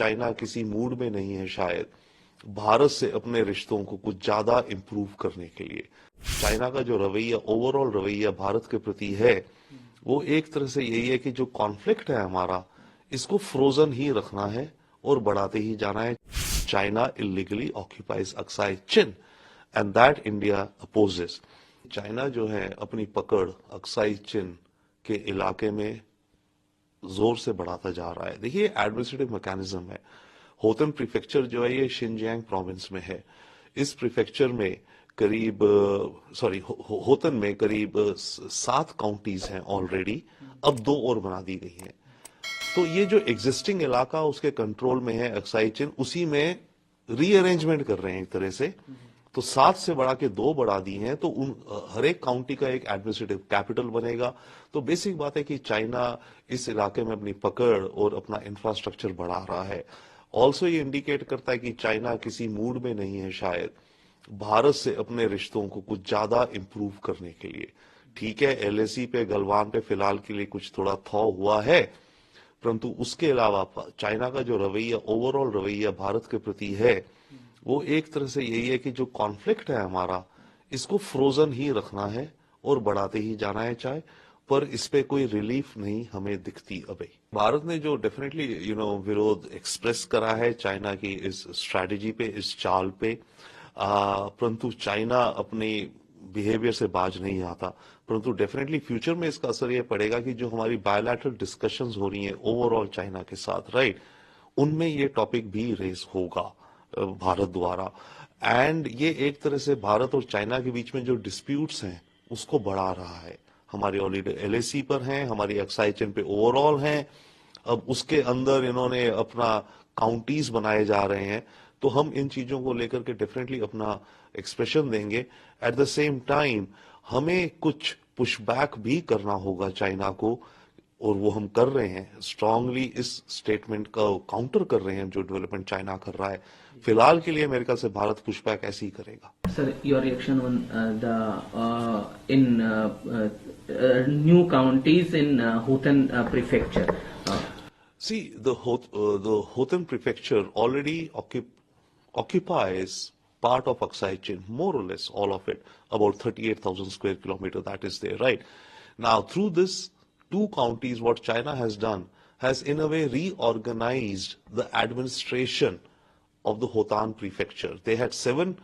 China किसी mood में नहीं है शायद भारत से अपने रिश्तों को कुछ ज्यादा इंप्रूव करने के लिए। चाइना का जो रवैया, ओवरऑल रवैया भारत के प्रति है, वो एक तरह से यही है कि जो कॉन्फ्लिक्ट है हमारा, इसको फ्रोजन ही रखना है और बढ़ाते ही जाना है। China illegally occupies Aksai chin and that India opposes. China जो है अपनी पकड़ अक्साई चिन के इलाके में जोर से बढ़ाता जा रहा है। देखिए एडमिनिस्ट्रेटिव मैकेनिज्म है। होतन प्रीफेक्चर जो है ये शिनजियांग प्रोविंस में है। इस प्रीफेक्चर में करीब होतन में करीब 7 काउंटीज हैं ऑलरेडी, अब 2 और बना दी गई हैं। तो ये जो एग्जिस्टिंग इलाका उसके कंट्रोल में है अक्साई चिन, उसी में रीअरेंजमेंट कर रहे हैं एक तरह से। तो 7 से बढ़ा के 2 बढ़ा दी हैं, तो उन हर एक काउंटी का एक एडमिनिस्ट्रेटिव कैपिटल बनेगा। तो बेसिक बात है कि चाइना इस इलाके में अपनी पकड़ और अपना इंफ्रास्ट्रक्चर बढ़ा रहा है। ऑल्सो ये इंडिकेट करता है कि चाइना किसी मूड में नहीं है शायद भारत से अपने रिश्तों को कुछ ज्यादा इंप्रूव करने के लिए। ठीक है, एलएसी पे, गलवान पे फिलहाल के लिए कुछ थोड़ा थॉ हुआ है, परंतु उसके अलावा चाइना का जो रवैया, ओवरऑल रवैया भारत के प्रति है, वो एक तरह से यही है कि जो कॉन्फ्लिक्ट है हमारा, इसको फ्रोजन ही रखना है और बढ़ाते ही जाना है चाहे, पर इस पे कोई रिलीफ नहीं हमें दिखती अभी। भारत ने जो डेफिनेटली विरोध एक्सप्रेस करा है चाइना की इस स्ट्रैटेजी पे, इस चाल पे, परंतु चाइना अपनी बिहेवियर से बाज नहीं आता। परंतु डेफिनेटली फ्यूचर में इसका असर ये पड़ेगा कि जो हमारी बायलैटरल डिस्कशंस हो रही हैं ओवरऑल चाइना के साथ, राइट, उनमें ये टॉपिक भी रेस होगा भारत द्वारा। एंड ये एक तरह से भारत और चाइना के बीच में जो डिस्प्यूट्स हैं उसको बढ़ा रहा है। हमारे ऑलरेडी एलएसी पर हैं, हमारी अक्साई चिन पे ओवरऑल हैं, अब उसके अंदर इन्होंने अपना काउंटीज बनाए जा रहे हैं। तो हम इन चीजों को लेकर के डेफिनेटली अपना एक्सप्रेशन देंगे। एट द सेम टाइम हमें कुछ पुशबैक भी करना होगा चाइना को, और वो हम कर रहे हैं। स्ट्रांगली इस स्टेटमेंट का काउंटर कर रहे हैं जो डेवलपमेंट चाइना कर रहा है। फिलहाल के लिए अमेरिका से भारत पुशबैक ऐसे ही करेगा। Sir, your reaction on the in new counties in Hotan prefecture? See, the Hotan prefecture already occupies part of Aksai Chin, more or less all of it, about 38,000 square kilometers that is there, right? Now, through this 2 counties, what China has done has in a way reorganized the administration of the Hotan prefecture. They had 7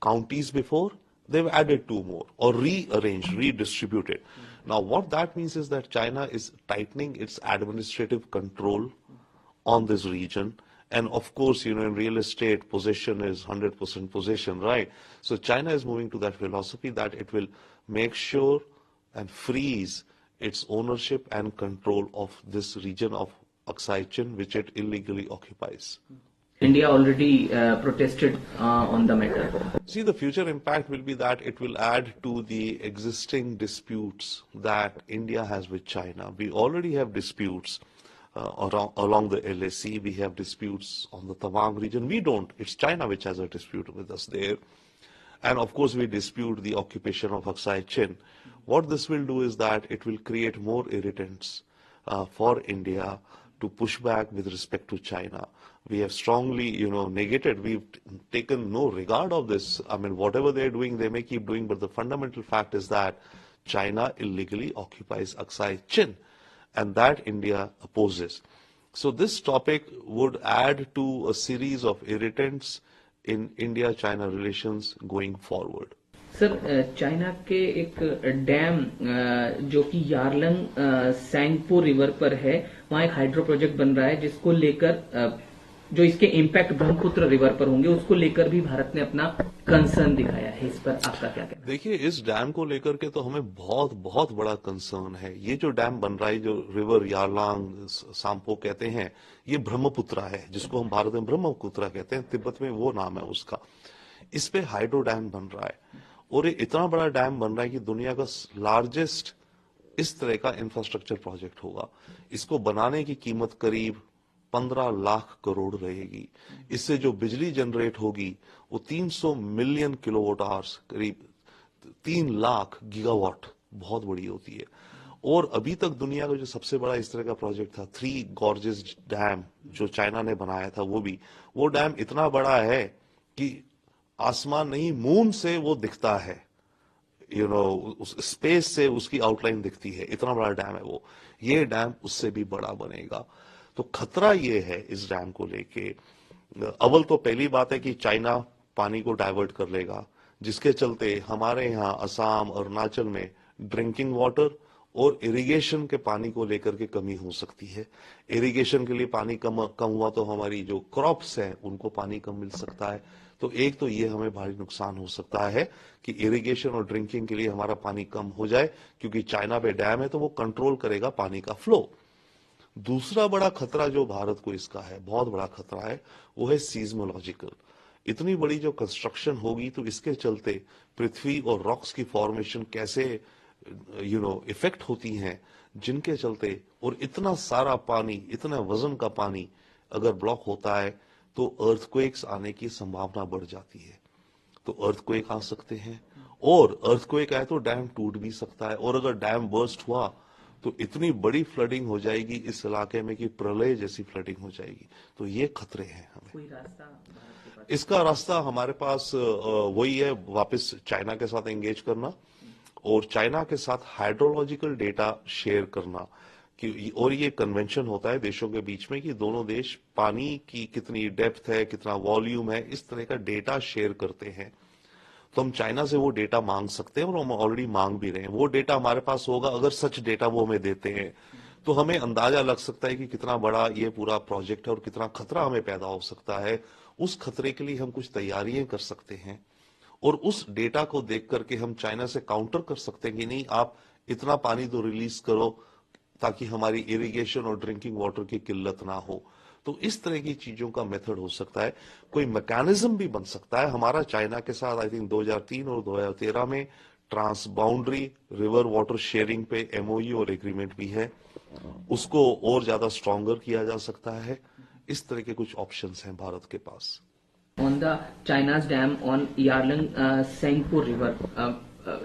counties before, they've added 2 more or rearranged, redistributed. Now, what that means is that China is tightening its administrative control on this region. And of course, in real estate, possession is 100% possession, right? So China is moving to that philosophy that it will make sure and freeze its ownership and control of this region of Aksai Chin, which it illegally occupies. India already protested on the matter. See, the future impact will be that it will add to the existing disputes that India has with China. We already have disputes along the LAC. We have disputes on the Tawang region. We don't. It's China which has a dispute with us there. And of course, we dispute the occupation of Aksai Chin. What this will do is that it will create more irritants for India to push back with respect to China. We have strongly, negated. We've taken no regard of this. I mean, whatever they're doing, they may keep doing, but the fundamental fact is that China illegally occupies Aksai Chin, and that India opposes. So this topic would add to a series of irritants in India-China relations going forward. Sir, China के एक dam जो कि यारलंग Tsangpo river पर है, वहाँ एक hydro project बन रहा है जिसको लेकर जो इसके इम्पैक्ट ब्रह्मपुत्र रिवर पर होंगे उसको लेकर भी भारत ने अपना कंसर्न दिखाया है। इस पर आपका क्या कहना है? देखिए, इस डैम को लेकर के तो हमें बहुत बहुत बड़ा कंसर्न है। ये जो डैम बन रहा है, जो रिवर यारलंग सांपो कहते हैं, ये ब्रह्मपुत्रा है, जिसको हम भारत में ब्रह्मपुत्रा कहते हैं, तिब्बत में वो नाम है उसका। इस पे हाइड्रो डैम बन रहा है और ये इतना बड़ा डैम बन रहा है कि दुनिया का लार्जेस्ट इस तरह का इंफ्रास्ट्रक्चर प्रोजेक्ट होगा। इसको बनाने की कीमत करीब 15 लाख करोड़ रहेगी। इससे जो बिजली जनरेट होगी वो 300 मिलियन किलोवाट आवर्स, करीब 3 लाख गीगावाट, बहुत बड़ी होती है। और अभी तक दुनिया का जो सबसे बड़ा इस तरह का प्रोजेक्ट था, थ्री गॉर्जेस डैम जो चाइना ने बनाया था, वो डैम इतना बड़ा है कि आसमान नहीं, मून से वो दिखता है, उस स्पेस से उसकी आउटलाइन दिखती है, इतना बड़ा डैम है वो। ये डैम उससे भी बड़ा बनेगा। तो खतरा ये है इस डैम को लेके, अव्वल तो पहली बात है कि चाइना पानी को डाइवर्ट कर लेगा, जिसके चलते हमारे यहाँ असम, अरुणाचल में ड्रिंकिंग वाटर और इरिगेशन के पानी को लेकर के कमी हो सकती है। इरिगेशन के लिए पानी कम कम हुआ तो हमारी जो क्रॉप्स हैं उनको पानी कम मिल सकता है। तो एक तो ये हमें भारी नुकसान हो सकता है कि इरिगेशन और ड्रिंकिंग के लिए हमारा पानी कम हो जाए, क्योंकि चाइना पे डैम है तो वो कंट्रोल करेगा पानी का फ्लो। दूसरा बड़ा खतरा जो भारत को इसका है, बहुत बड़ा खतरा है, वो है सीज्मोलॉजिकल। इतनी बड़ी जो कंस्ट्रक्शन होगी तो इसके चलते पृथ्वी और रॉक्स की फॉर्मेशन कैसे इफेक्ट होती हैं, जिनके चलते, और इतना सारा पानी, इतना वजन का पानी अगर ब्लॉक होता है तो अर्थक्वेक्स आने की संभावना बढ़ जाती है। तो अर्थक्वेक आ सकते हैं, और अर्थक्वेक आए तो डैम टूट भी सकता है, और अगर डैम बर्स्ट हुआ तो इतनी बड़ी फ्लडिंग हो जाएगी इस इलाके में कि प्रलय जैसी फ्लडिंग हो जाएगी। तो ये खतरे हैं हमें। कोई रास्ता भारत के पास? इसका रास्ता हमारे पास वही है, वापस चाइना के साथ एंगेज करना और चाइना के साथ हाइड्रोलॉजिकल डेटा शेयर करना। और ये कन्वेंशन होता है देशों के बीच में कि दोनों देश पानी की कितनी डेप्थ है, कितना वॉल्यूम है, इस तरह का डेटा शेयर करते हैं। तो हम चाइना से वो डेटा मांग सकते हैं, और हम ऑलरेडी मांग भी रहे हैं। वो डेटा हमारे पास होगा, अगर सच डेटा वो हमें देते हैं तो हमें अंदाजा लग सकता है कि कितना बड़ा ये पूरा प्रोजेक्ट है और कितना खतरा हमें पैदा हो सकता है। उस खतरे के लिए हम कुछ तैयारियां कर सकते हैं, और उस डेटा को देख करके हम चाइना से काउंटर कर सकते हैं कि नहीं, आप इतना पानी तो रिलीज करो ताकि हमारी इरिगेशन और ड्रिंकिंग वाटर की किल्लत ना हो। तो इस तरह की चीजों का मेथड हो सकता है। कोई मैकेनिज्म भी बन सकता है हमारा चाइना के साथ। आई थिंक 2003 और 2013 में trans boundary river water sharing पे एमओयू और एग्रीमेंट भी है, उसको और ज्यादा स्ट्रॉन्गर किया जा सकता है। इस तरह के कुछ ऑप्शंस हैं भारत के पास। On the China's dam on Yarlung Sangpo River,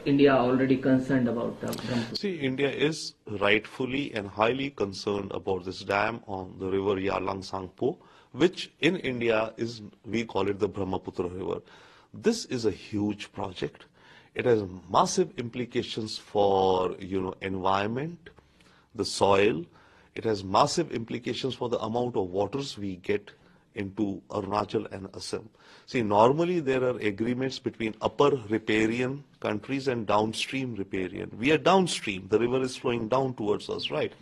India already concerned about the Brahmaputra. See, India is rightfully and highly concerned about this dam on the river Yarlang Sangpo, which in India is, we call it the Brahmaputra River. This is a huge project. It has massive implications for, environment, the soil. It has massive implications for the amount of waters we get into Arunachal and Assam. See, normally there are agreements between upper riparian countries and downstream riparian. We are downstream. The river is flowing down towards us, right?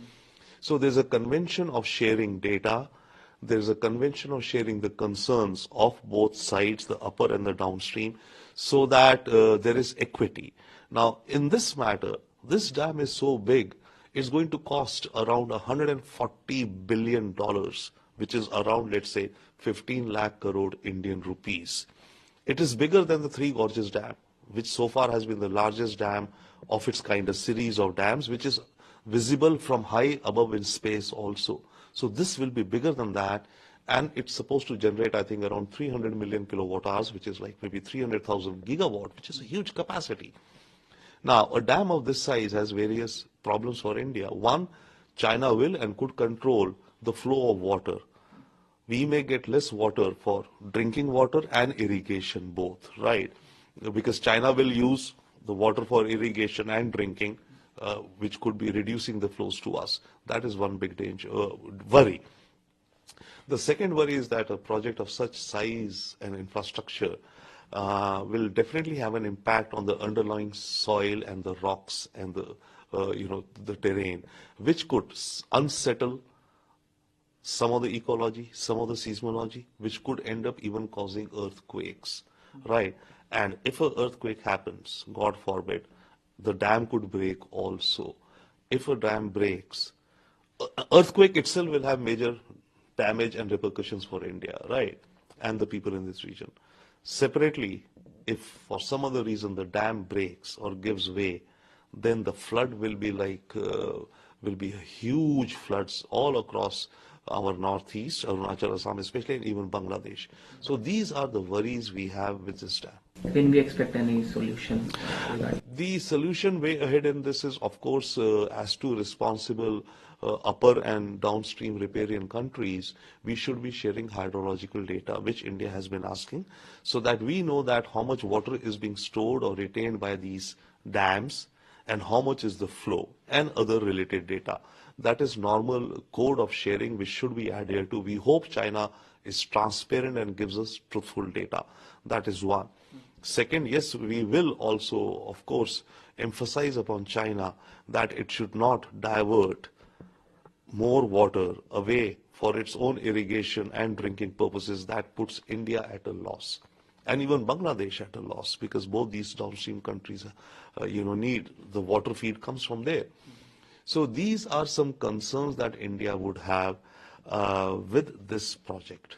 So there's a convention of sharing data. There's a convention of sharing the concerns of both sides, the upper and the downstream, so that there is equity. Now, in this matter, this dam is so big, it's going to cost around $140 billion, which is around, let's say, 15 lakh crore Indian rupees. It is bigger than the Three Gorges Dam, which so far has been the largest dam of its kind, a series of dams, which is visible from high above in space also. So this will be bigger than that, and it's supposed to generate, I think, around 300 million kilowatt hours, which is like maybe 300,000 gigawatt, which is a huge capacity. Now, a dam of this size has various problems for India. One, China will and could control the flow of water. We may get less water for drinking water and irrigation both, right? Because China will use the water for irrigation and drinking, which could be reducing the flows to us. That is one big danger, worry. The second worry is that a project of such size and infrastructure will definitely have an impact on the underlying soil and the rocks and the terrain, which could unsettle some of the ecology, some of the seismology, which could end up even causing earthquakes, right? And if an earthquake happens, God forbid, the dam could break also. If a dam breaks, earthquake itself will have major damage and repercussions for India, right? And the people in this region. Separately, if for some other reason the dam breaks or gives way, then the flood will be huge floods all across our northeast, Arunachal, Assam especially, and even Bangladesh. So these are the worries we have with this dam. Can we expect any solution regarding? The solution way ahead in this is, of course, as to responsible upper and downstream riparian countries, we should be sharing hydrological data, which India has been asking, so that we know that how much water is being stored or retained by these dams and how much is the flow and other related data. That is normal code of sharing which should be adhered to. We hope China is transparent and gives us truthful data. That is one. Second, yes, we will also, of course, emphasize upon China that it should not divert more water away for its own irrigation and drinking purposes. That puts India at a loss, and even Bangladesh at a loss, because both these downstream countries, need the water feed comes from there. So these are some concerns that India would have with this project.